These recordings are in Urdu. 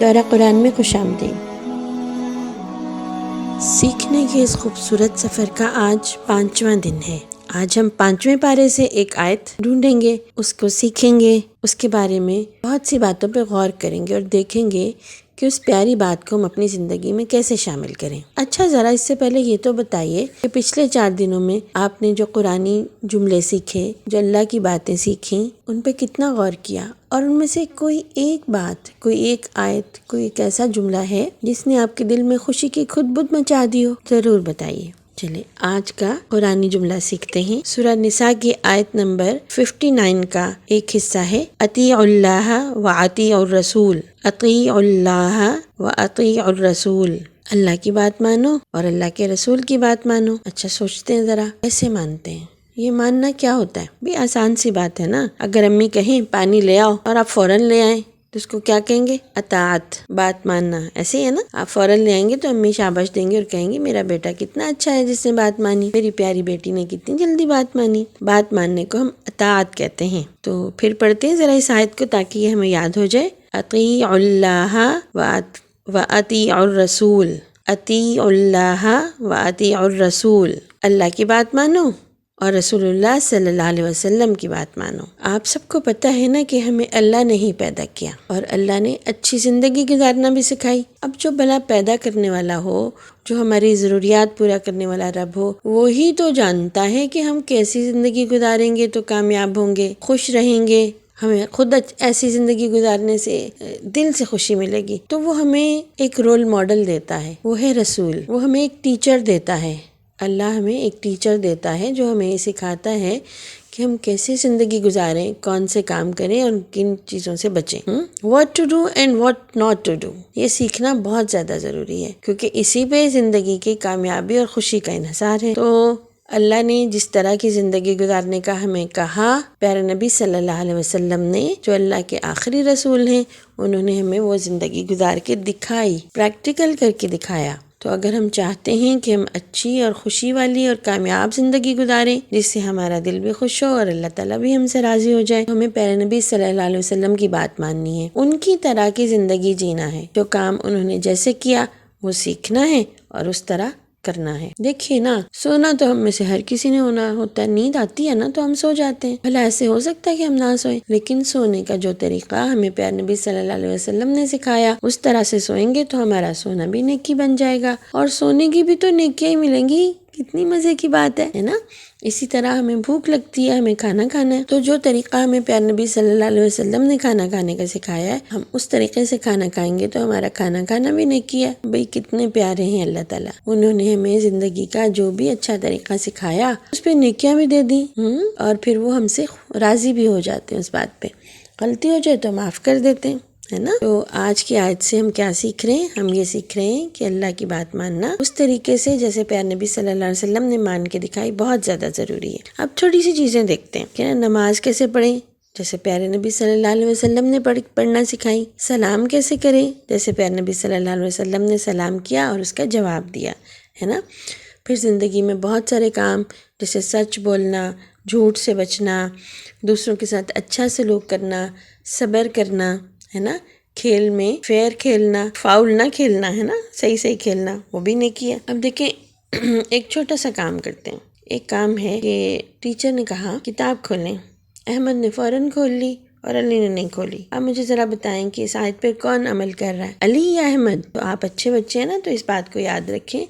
دورہ قرآن میں خوش آمدید۔ سیکھنے کے اس خوبصورت سفر کا آج 5واں دن ہے۔ آج ہم 5ویں پارے سے ایک آیت ڈھونڈیں گے، اس کو سیکھیں گے، اس کے بارے میں بہت سی باتوں پہ غور کریں گے اور دیکھیں گے کہ اس پیاری بات کو ہم اپنی زندگی میں کیسے شامل کریں۔ اچھا، ذرا اس سے پہلے یہ تو بتائیے کہ پچھلے 4 دنوں میں آپ نے جو قرآنی جملے سیکھے، جو اللہ کی باتیں سیکھیں، ان پہ کتنا غور کیا، اور ان میں سے کوئی ایک بات، کوئی ایک آیت، کوئی ایک ایسا جملہ ہے جس نے آپ کے دل میں خوشی کی خدبد مچا دی ہو؟ ضرور بتائیے۔ چلے آج کا قرآنی جملہ سیکھتے ہیں۔ سورہ نساء کی آیت نمبر 59 کا ایک حصہ ہے، اطیعوا اللہ و اطیعوا الرسول، اطیعوا اللہ و اطیعوا الرسول، اللہ کی بات مانو اور اللہ کے رسول کی بات مانو۔ اچھا، سوچتے ہیں ذرا کیسے مانتے ہیں؟ یہ ماننا کیا ہوتا ہے؟ بھی آسان سی بات ہے نا۔ اگر امی کہیں پانی لے آؤ اور آپ فوراً لے آئیں تو اس کو کیا کہیں گے؟ اطاعت، بات ماننا۔ ایسے ہی ہے نا، آپ فوراً لے آئیں گے تو امی شاباش دیں گے اور کہیں گے میرا بیٹا کتنا اچھا ہے جس نے بات مانی، میری پیاری بیٹی نے کتنی جلدی بات مانی۔ بات ماننے کو ہم اطاعت کہتے ہیں۔ تو پھر پڑھتے ہیں ذرا اس آیت کو تاکہ یہ ہمیں یاد ہو جائے۔ اطیعوا اللہ و اطیعوا الرسول، اطیعوا اللہ و اطیعوا الرسول، اللہ کی بات مانو اور رسول اللہ صلی اللہ علیہ وسلم کی بات مانو۔ آپ سب کو پتہ ہے نا کہ ہمیں اللہ نے ہی پیدا کیا اور اللہ نے اچھی زندگی گزارنا بھی سکھائی۔ اب جو بھلا پیدا کرنے والا ہو، جو ہماری ضروریات پورا کرنے والا رب ہو، وہی تو جانتا ہے کہ ہم کیسی زندگی گزاریں گے تو کامیاب ہوں گے، خوش رہیں گے، ہمیں خود ایسی زندگی گزارنے سے دل سے خوشی ملے گی۔ تو وہ ہمیں ایک رول ماڈل دیتا ہے، وہ ہے رسول، وہ ہمیں ایک ٹیچر دیتا ہے۔ اللہ ہمیں ایک ٹیچر دیتا ہے جو ہمیں یہ سکھاتا ہے کہ ہم کیسے زندگی گزاریں، کون سے کام کریں اور کن چیزوں سے بچیں۔ what to do and what not to do، یہ سیکھنا بہت زیادہ ضروری ہے کیونکہ اسی پہ زندگی کی کامیابی اور خوشی کا انحصار ہے۔ تو اللہ نے جس طرح کی زندگی گزارنے کا ہمیں کہا، پیارے نبی صلی اللہ علیہ وسلم نے جو اللہ کے آخری رسول ہیں، انہوں نے ہمیں وہ زندگی گزار کے دکھائی، پریکٹیکل کر کے دکھایا۔ تو اگر ہم چاہتے ہیں کہ ہم اچھی اور خوشی والی اور کامیاب زندگی گزاریں جس سے ہمارا دل بھی خوش ہو اور اللہ تعالیٰ بھی ہم سے راضی ہو جائے، تو ہمیں پیارے نبی صلی اللہ علیہ وسلم کی بات ماننی ہے، ان کی طرح کی زندگی جینا ہے، جو کام انہوں نے جیسے کیا وہ سیکھنا ہے اور اس طرح کرنا ہے۔ دیکھیے نا، سونا تو ہم میں سے ہر کسی نے ہونا ہوتا ہے، نیند آتی ہے نا تو ہم سو جاتے ہیں، بھلا ایسے ہو سکتا ہے کہ ہم نہ سوئیں؟ لیکن سونے کا جو طریقہ ہمیں پیارے نبی صلی اللہ علیہ وسلم نے سکھایا، اس طرح سے سوئیں گے تو ہمارا سونا بھی نیکی بن جائے گا اور سونے کی بھی تو نیکیاں ہی ملیں گی۔ کتنی مزے کی بات ہے نا۔ اسی طرح ہمیں بھوک لگتی ہے، ہمیں کھانا کھانا ہے، تو جو طریقہ ہمیں پیارے نبی صلی اللہ علیہ وسلم نے کھانا کھانے کا سکھایا ہے، ہم اس طریقے سے کھانا کھائیں گے تو ہمارا کھانا کھانا بھی نیکی ہے۔ بھئی کتنے پیارے ہیں اللہ تعالیٰ، انہوں نے ہمیں زندگی کا جو بھی اچھا طریقہ سکھایا اس پہ نیکیاں بھی دے دی، اور پھر وہ ہم سے راضی بھی ہو جاتے ہیں۔ اس بات پہ غلطی ہو جائے تو معاف کر دیتے ہیں، ہے نا۔ تو آج کی آیت سے ہم کیا سیکھ رہے ہیں؟ ہم یہ سیکھ رہے ہیں کہ اللہ کی بات ماننا اس طریقے سے جیسے پیارے نبی صلی اللہ علیہ وسلم نے مان کے دکھائی بہت زیادہ ضروری ہے۔ اب چھوٹی سی چیزیں دیکھتے ہیں کہ نماز کیسے پڑھیں، جیسے پیارے نبی صلی اللہ علیہ وسلم نے پڑھنا سکھائی۔ سلام کیسے کریں، جیسے پیارے نبی صلی اللہ علیہ وسلم نے سلام کیا اور اس کا جواب دیا، ہے نا۔ پھر زندگی میں بہت سارے کام جیسے سچ بولنا، جھوٹ سے بچنا، دوسروں کے ساتھ اچھا سلوک کرنا، صبر کرنا، ہے نا۔ کھیل میں فیئر کھیلنا، فاؤل نہ کھیلنا، ہے نا، صحیح کھیلنا، وہ بھی نیکی ہے۔ اب دیکھیں ایک چھوٹا سا کام کرتے ہیں۔ ایک کام ہے کہ ٹیچر نے کہا کتاب کھولیں، احمد نے فوراً کھول لی اور علی نے نہیں کھولی۔ اب مجھے ذرا بتائیں کہ اس آیت پہ کون عمل کر رہا ہے، علی یا احمد؟ تو آپ اچھے بچے ہیں نا، تو اس بات کو یاد رکھیں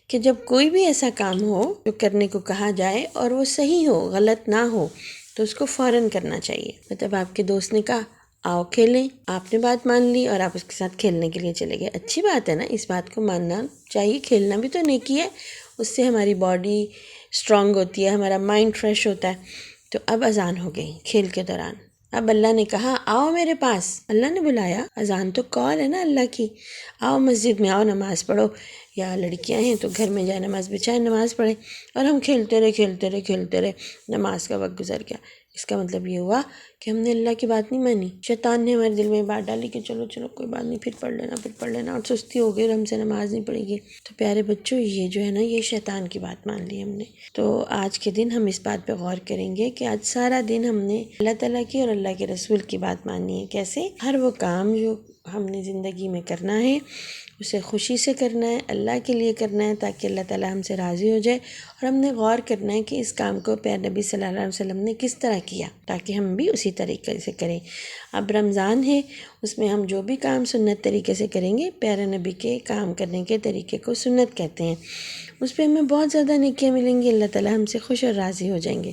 کہ جب کوئی بھی ایسا کام ہو جو کرنے کو کہا جائے اور وہ صحیح ہو، غلط نہ ہو، تو اس کو فوراً کرنا چاہیے۔ مطلب آپ کے دوست نے کہا آؤ کھیلیں، آپ نے بات مان لی اور آپ اس کے ساتھ کھیلنے کے لیے چلے گئے، اچھی بات ہے نا، اس بات کو ماننا چاہیے۔ کھیلنا بھی تو نیکی ہے، اس سے ہماری باڈی اسٹرانگ ہوتی ہے، ہمارا مائنڈ فریش ہوتا ہے۔ تو اب اذان ہو گئی کھیل کے دوران، اب اللہ نے کہا آؤ میرے پاس، اللہ نے بلایا، اذان تو کال ہے نا اللہ کی، آؤ مسجد میں آؤ نماز پڑھو، یا لڑکیاں ہیں تو گھر میں جائے نماز بچھائیں نماز پڑھیں، اور ہم کھیلتے رہے نماز کا وقت گزر گیا۔ اس کا مطلب یہ ہوا کہ ہم نے اللہ کی بات نہیں مانی، شیطان نے ہمارے دل میں بات ڈالی کہ چلو چلو کوئی بات نہیں، پھر پڑھ لینا اور سستی ہو گئی اور ہم سے نماز نہیں پڑے گی۔ تو پیارے بچوں، یہ جو ہے نا، یہ شیطان کی بات مان لی ہم نے۔ تو آج کے دن ہم اس بات پہ غور کریں گے کہ آج سارا دن ہم نے اللہ تعالیٰ کی اور اللہ کے رسول کی بات ماننی ہے۔ کیسے؟ ہر وہ کام جو ہم نے زندگی میں کرنا ہے اسے خوشی سے کرنا ہے، اللہ کے لیے کرنا ہے تاکہ اللہ تعالیٰ ہم سے راضی ہو جائے، اور ہم نے غور کرنا ہے کہ اس کام کو پیارے نبی صلی اللہ علیہ وسلم نے کس طرح کیا تاکہ ہم بھی اسی طریقے سے کریں۔ اب رمضان ہے، اس میں ہم جو بھی کام سنت طریقے سے کریں گے، پیارے نبی کے کام کرنے کے طریقے کو سنت کہتے ہیں، اس پہ ہمیں بہت زیادہ نیکیاں ملیں گی، اللہ تعالیٰ ہم سے خوش اور راضی ہو جائیں گے۔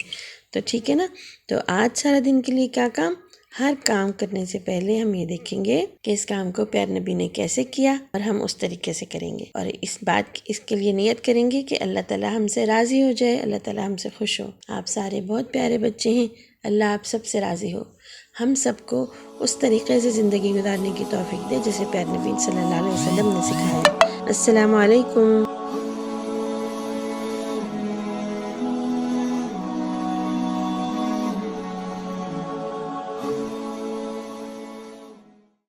تو ٹھیک ہے نا؟ تو آج سارا دن کے لیے کیا کام؟ ہر کام کرنے سے پہلے ہم یہ دیکھیں گے کہ اس کام کو پیارے نبی نے کیسے کیا اور ہم اس طریقے سے کریں گے، اور اس کے لیے نیت کریں گے کہ اللہ تعالیٰ ہم سے راضی ہو جائے، اللہ تعالیٰ ہم سے خوش ہو۔ آپ سارے بہت پیارے بچے ہیں، اللہ آپ سب سے راضی ہو، ہم سب کو اس طریقے سے زندگی گزارنے کی توفیق دے جیسے پیارے نبی صلی اللہ علیہ وسلم نے سکھایا۔ السلام علیکم۔